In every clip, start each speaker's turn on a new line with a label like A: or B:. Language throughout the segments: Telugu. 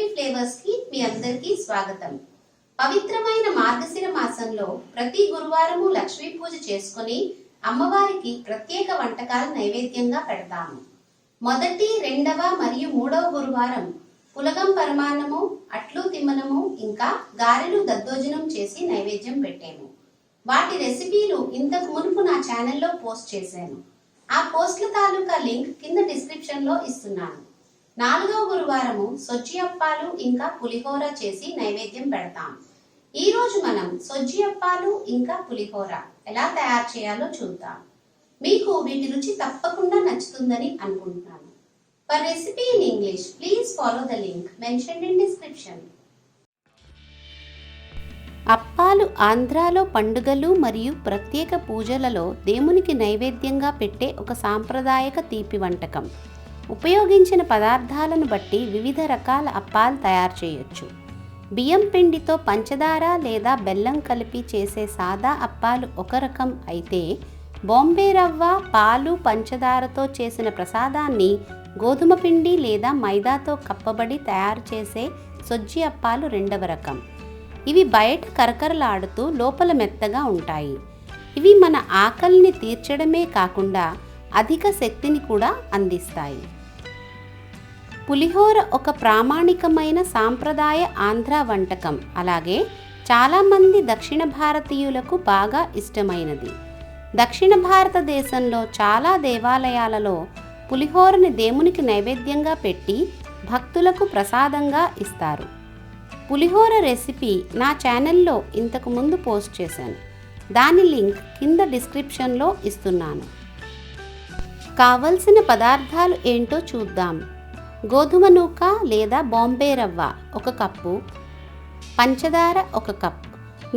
A: పల్లవి ఫ్లేవర్స్ కి మీ అందరికీ స్వాగతం. పవిత్రమైన మార్గశిర మాసంలో ప్రతి గురువారము లక్ష్మీ పూజ చేసుకుని అమ్మవారికి ప్రత్యేక వంటకాలు నైవేద్యంగా పెడతాము. మొదటి, రెండవ మరియు మూడవ గురువారం పులగం పరమాన్నము, అట్లు తిమ్మనము, ఇంకా గారెలు దద్దోజనం చేసి నైవేద్యం పెట్టాము. వాటి రెసిపీలు ఇంతకు మునుపు నా ఛానల్లో పోస్ట్ చేశాను. ఆ పోస్ట్ల తాలూకా లింక్ కింద డిస్క్రిప్షన్ లో ఇస్తున్నాను. నాలుగవ గురువారము సొజ్జి అప్పాలు ఇంకా పులిహోర చేసి నైవేద్యం పెడతాం. ఈ రోజు మనం సొజ్జి అప్పాలు ఇంకా పులిహోర ఎలా తయారు చేయాలో చూద్దాం. మీకు వీటి రుచి తప్పకుండా నచ్చుతుందని అనుకుంటున్నాను. For recipe in English please follow the link mentioned in description. అప్పాలు ఆంధ్రాలో పండుగలు మరియు ప్రత్యేక పూజలలో దేవునికి నైవేద్యంగా పెట్టే ఒక సాంప్రదాయక తీపి వంటకం. ఉపయోగించిన పదార్థాలను బట్టి వివిధ రకాల అప్పాలు తయారు చేయొచ్చు. బియ్యం పిండితో పంచదార లేదా బెల్లం కలిపి చేసే సాదా అప్పాలు ఒక రకం అయితే, బాంబే రవ్వ, పాలు, పంచదారతో చేసిన ప్రసాదాన్ని గోధుమ పిండి లేదా మైదాతో కప్పబడి తయారు చేసే సొజ్జి అప్పాలు రెండవ రకం. ఇవి బయట కరకరలాడుతూ లోపల మెత్తగా ఉంటాయి. ఇవి మన ఆకలిని తీర్చడమే కాకుండా అధిక శక్తిని కూడా అందిస్తాయి. పులిహోర ఒక ప్రామాణికమైన సాంప్రదాయ ఆంధ్ర వంటకం. అలాగే చాలామంది దక్షిణ భారతీయులకు బాగా ఇష్టమైనది. దక్షిణ భారతదేశంలో చాలా దేవాలయాలలో పులిహోరని దేవునికి నైవేద్యంగా పెట్టి భక్తులకు ప్రసాదంగా ఇస్తారు. పులిహోర రెసిపీ నా ఛానల్లో ఇంతకు ముందు పోస్ట్ చేశాను. దాని లింక్ కింద డిస్క్రిప్షన్లో ఇస్తున్నాను. కావలసిన పదార్థాలు ఏంటో చూద్దాం. గోధుమ నూక లేదా బాంబే రవ్వ 1 కప్పు, పంచదార 1 కప్.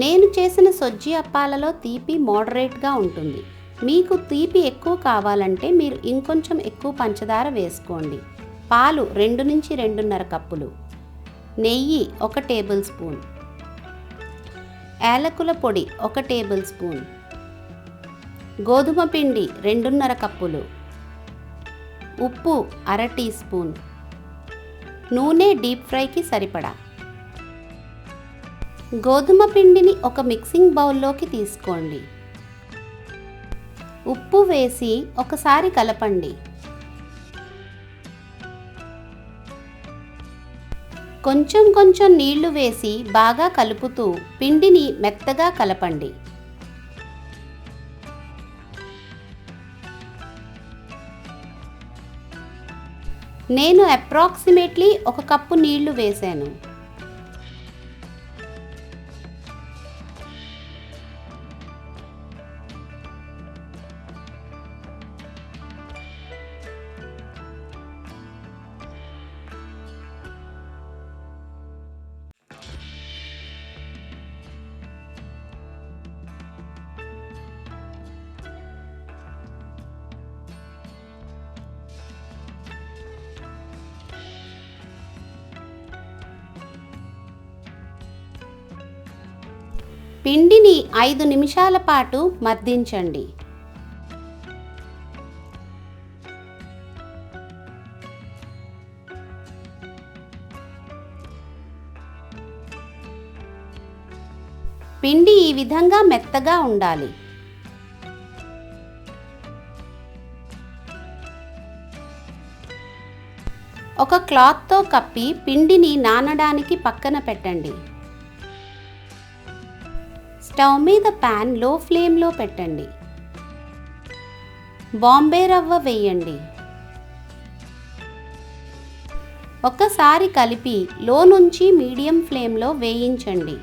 A: నేను చేసిన సొజ్జి అప్పాలలో తీపి మోడరేట్గా ఉంటుంది. మీకు తీపి ఎక్కువ కావాలంటే మీరు ఇంకొంచెం ఎక్కువ పంచదార వేసుకోండి. పాలు 2 నుంచి 2.5 కప్పులు, నెయ్యి 1 టేబుల్ స్పూన్, యాలకుల పొడి 1 టేబుల్ స్పూన్, గోధుమ పిండి 2.5 కప్పులు, ఉప్పు 1/2 టీ స్పూన్, నూనె డీప్ ఫ్రైకి సరిపడా. గోధుమ పిండిని ఒక మిక్సింగ్ బౌల్లోకి తీసుకోండి. ఉప్పు వేసి ఒకసారి కలపండి. కొంచెం కొంచెం నీళ్లు వేసి బాగా కలుపుతూ పిండిని మెత్తగా కలపండి. నేను అప్రాక్సిమేట్లీ 1 కప్పు నీళ్లు వేశాను. పిండిని 5 నిమిషాల పాటు మర్దించండి. పిండి ఈ విధంగా మెత్తగా ఉండాలి. ఒక క్లాత్తో కప్పి పిండిని నానడానికి పక్కన పెట్టండి. స్టవ్ మీద ప్యాన్ లో ఫ్లేమ్లో పెట్టండి. బాంబే రవ్వ వేయండి. ఒక్కసారి కలిపి లో నుంచి మీడియం ఫ్లేమ్లో వేయించండి.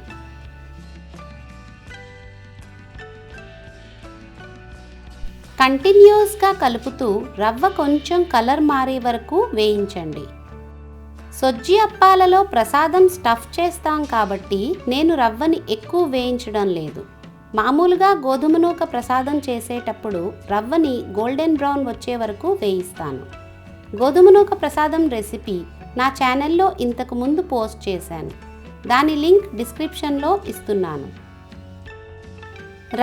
A: కంటిన్యూస్గా కలుపుతూ రవ్వ కొంచెం కలర్ మారే వరకు వేయించండి. సొజ్జి అప్పాలలో ప్రసాదం స్టఫ్ చేస్తాం కాబట్టి నేను రవ్వని ఎక్కువ వేయించడం లేదు. మామూలుగా గోధుమ నూక ప్రసాదం చేసేటప్పుడు రవ్వని గోల్డెన్ బ్రౌన్ వచ్చే వరకు వేయిస్తాను. గోధుమ నూక ప్రసాదం రెసిపీ నా ఛానల్లో ఇంతకు ముందు పోస్ట్ చేశాను. దాని లింక్ డిస్క్రిప్షన్లో ఇస్తున్నాను.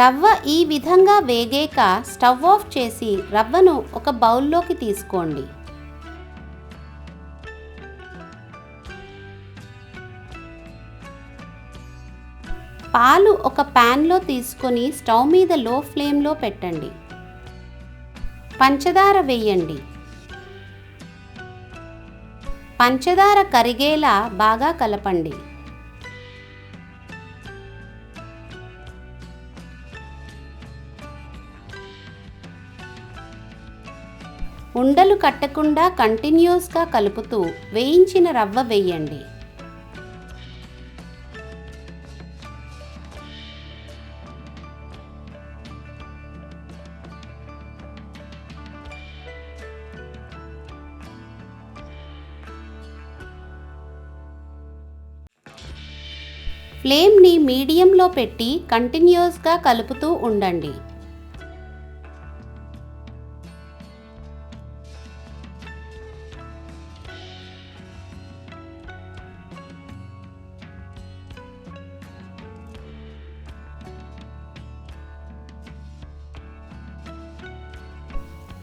A: రవ్వ ఈ విధంగా వేగాక స్టవ్ ఆఫ్ చేసి రవ్వను ఒక బౌల్లోకి తీసుకోండి. పాలు ఒక ప్యాన్లో తీసుకొని స్టవ్ మీద లో ఫ్లేమ్లో పెట్టండి. పంచదార వేయండి. పంచదార కరిగేలా బాగా కలపండి. ఉండలు కట్టకుండా కంటిన్యూస్గా కలుపుతూ వేయించిన రవ్వ వేయండి. ఫ్లేమ్ని మీడియంలో పెట్టి కంటిన్యూస్గా కలుపుతూ ఉండండి.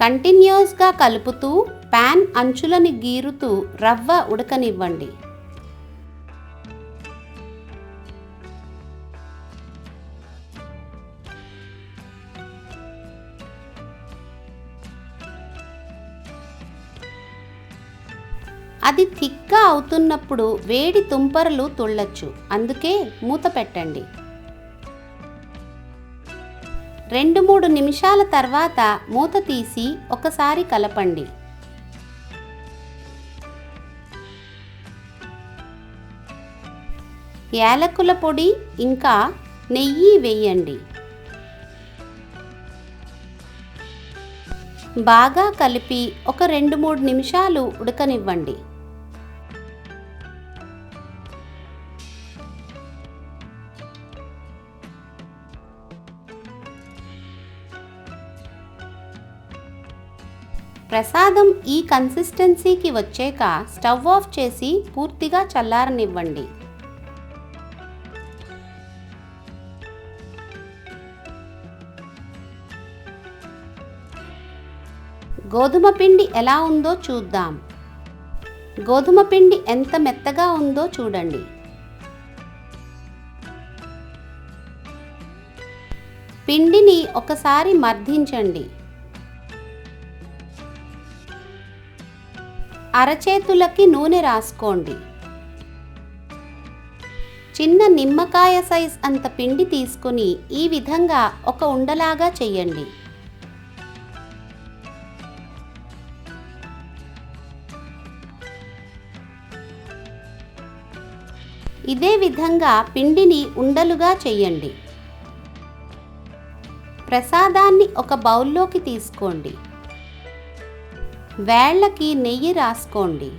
A: కంటిన్యూస్గా కలుపుతూ ప్యాన్ అంచులని గీరుతూ రవ్వ ఉడకనివ్వండి. అది థిక్గా అవుతున్నప్పుడు వేడి తుంపరలు తుళ్ళొచ్చు, అందుకే మూత పెట్టండి. 2-3 నిమిషాల తర్వాత మూత తీసి ఒకసారి కలపండి. యాలకుల పొడి ఇంకా నెయ్యి వేయండి. బాగా కలిపి ఒక 2-3 నిమిషాలు ఉడకనివ్వండి. ప్రసాదం ఈ కన్సిస్టెన్సీకి వచ్చాక స్టవ్ ఆఫ్ చేసి పూర్తిగా చల్లారనివ్వండి. గోధుమ పిండి ఎలా ఉందో చూద్దాం. గోధుమ పిండి ఎంత మెత్తగా ఉందో చూడండి. పిండిని ఒకసారి మర్దించండి. అరచేతులకి నూనె రాసుకోండి. చిన్న నిమ్మకాయ సైజ్ అంత పిండి తీసుకుని ఈ విధంగా ఒక ఉండలాగా చెయ్యండి. ఇదే విధంగా పిండిని ఉండలుగా చెయ్యండి. ప్రసాదాన్ని ఒక బౌల్లోకి తీసుకోండి. వేళ్ళకి నెయ్యి రాసుకోండి.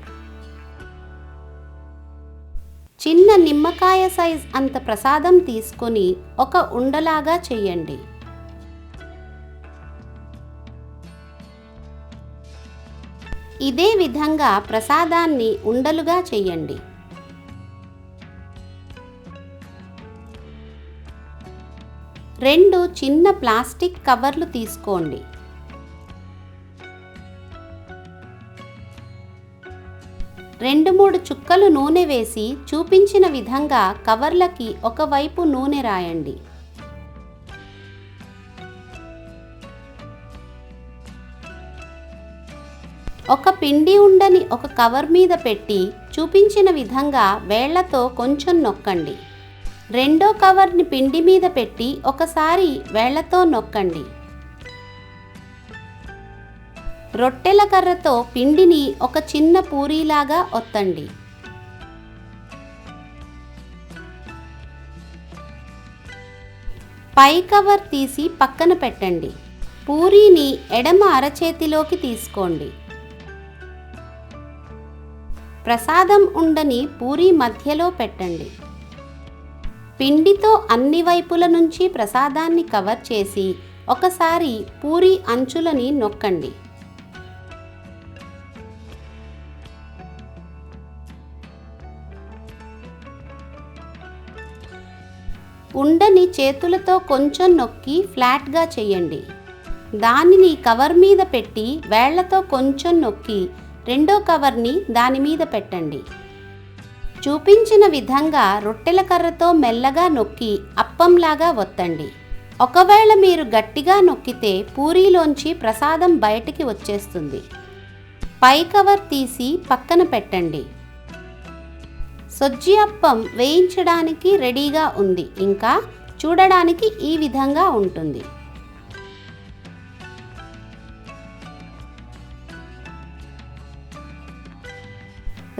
A: చిన్న నిమ్మకాయ సైజ్ అంత ప్రసాదం తీసుకొని ఒక ఉండలాగా చెయ్యండి. ఇదే విధంగా ప్రసాదాన్ని ఉండలుగా చెయ్యండి. రెండు చిన్న ప్లాస్టిక్ కవర్లు తీసుకోండి. 2-3 చుక్కలు నూనె వేసి చూపించిన విధంగా కవర్లకి ఒకవైపు నూనె రాయండి. ఒక పిండి ఉండని ఒక కవర్ మీద పెట్టి చూపించిన విధంగా వేళ్లతో కొంచెం నొక్కండి. రెండో కవర్ని పిండి మీద పెట్టి ఒకసారి వేళ్లతో నొక్కండి. రొట్టెల కర్రతో పిండిని ఒక చిన్న పూరీలాగా ఒత్తండి. పై కవర్ తీసి పక్కన పెట్టండి. పూరీని ఎడమ అరచేతిలోకి తీసుకోండి. ప్రసాదం ఉండని పూరీ మధ్యలో పెట్టండి. పిండితో అన్ని వైపుల నుంచి ప్రసాదాన్ని కవర్ చేసి ఒకసారి పూరీ అంచులని నొక్కండి. ఉండని చేతులతో కొంచెం నొక్కి ఫ్లాట్గా చేయండి. దానిని కవర్ మీద పెట్టి వేళ్లతో కొంచెం నొక్కి రెండో కవర్ని దాని మీద పెట్టండి. చూపించిన విధంగా రొట్టెల కర్రతో మెల్లగా నొక్కి అప్పంలాగా ఒత్తండి. ఒకవేళ మీరు గట్టిగా నొక్కితే పూరీలోంచి ప్రసాదం బయటికి వచ్చేస్తుంది. పై కవర్ తీసి పక్కన పెట్టండి. సొజ్జి అప్పం వేయించడానికి రెడీగా ఉంది. ఇంకా చూడడానికి ఈ విధంగా ఉంటుంది.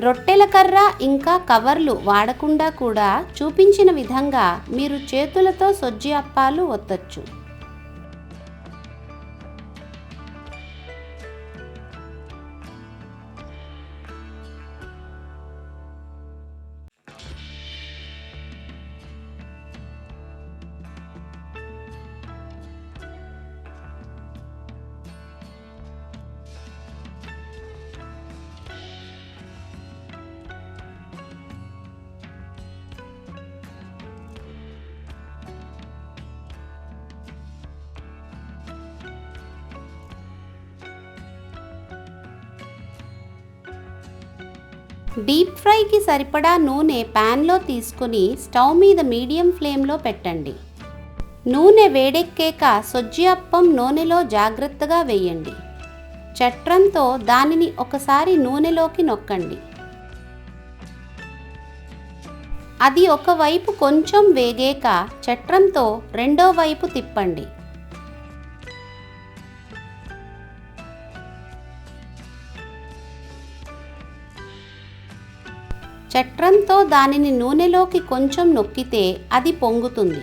A: రొట్టెల కర్ర ఇంకా కవర్లు వాడకుండా కూడా చూపించిన విధంగా మీరు చేతులతో సొజ్జి అప్పాలు ఒత్తొచ్చు. డీప్ ఫ్రైకి సరిపడా నూనె ప్యాన్లో తీసుకొని స్టవ్ మీద మీడియం ఫ్లేమ్లో పెట్టండి. నూనె వేడెక్కాక సొజ్జి అప్పం నూనెలో జాగ్రత్తగా వేయండి. చట్రంతో దానిని ఒకసారి నూనెలోకి నొక్కండి. అది ఒకవైపు కొంచెం వేగాక చట్రంతో రెండో వైపు తిప్పండి. చట్రంతో దానిని నూనెలోకి కొంచెం నొక్కితే అది పొంగుతుంది.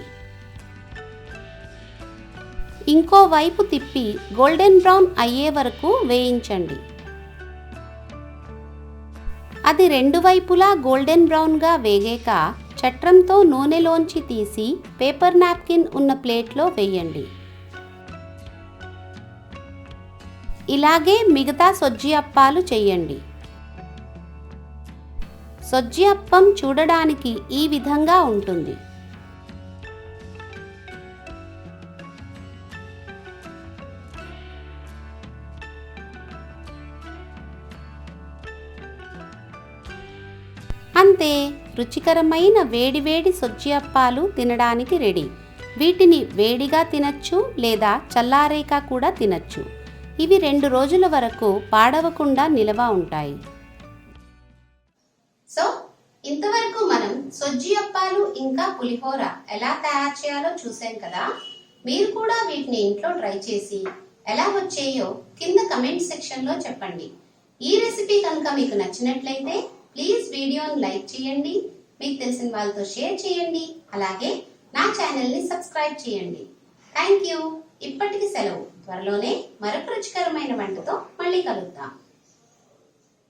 A: ఇంకో వైపు తిప్పి గోల్డెన్ బ్రౌన్ అయ్యే వరకు వేయించండి. అది రెండు వైపులా గోల్డెన్ బ్రౌన్గా వేగాక చట్రంతో నూనెలోంచి తీసి పేపర్ నాప్కిన్ ఉన్న ప్లేట్లో వేయండి. ఇలాగే మిగతా సొజ్జి అప్పాలు చేయండి. సొజ్జి అప్పం చూడడానికి ఈ విధంగా ఉంటుంది. అంతే, రుచికరమైన వేడివేడి సొజ్జి అప్పాలు తినడానికి రెడీ. వీటిని వేడిగా తినచ్చు లేదా చల్లారేక కూడా తినచ్చు. ఇవి 2 రోజుల వరకు పాడవకుండా నిలవ ఉంటాయి. సో ఇంతవరకు మనం సొజ్జి అప్పాలు ఇంకా పులిహోర ఎలా తయారు చేయాలో చూసాం కదా. మీరు కూడా వీటిని ఇంట్లో ట్రై చేసి ఎలా వచ్చాయో కింద కమెంట్ సెక్షన్లో చెప్పండి. ఈ రెసిపీ కనుక మీకు నచ్చినట్లయితే ప్లీజ్ వీడియోని లైక్ చేయండి, మీకు తెలిసిన వాళ్ళతో షేర్ చేయండి, అలాగే నా ఛానల్ని సబ్స్క్రైబ్ చేయండి. Thank you. ఇప్పటికి సెలవు. త్వరలోనే మరొక రుచికరమైన వంటతో మళ్ళీ కలుద్దాం.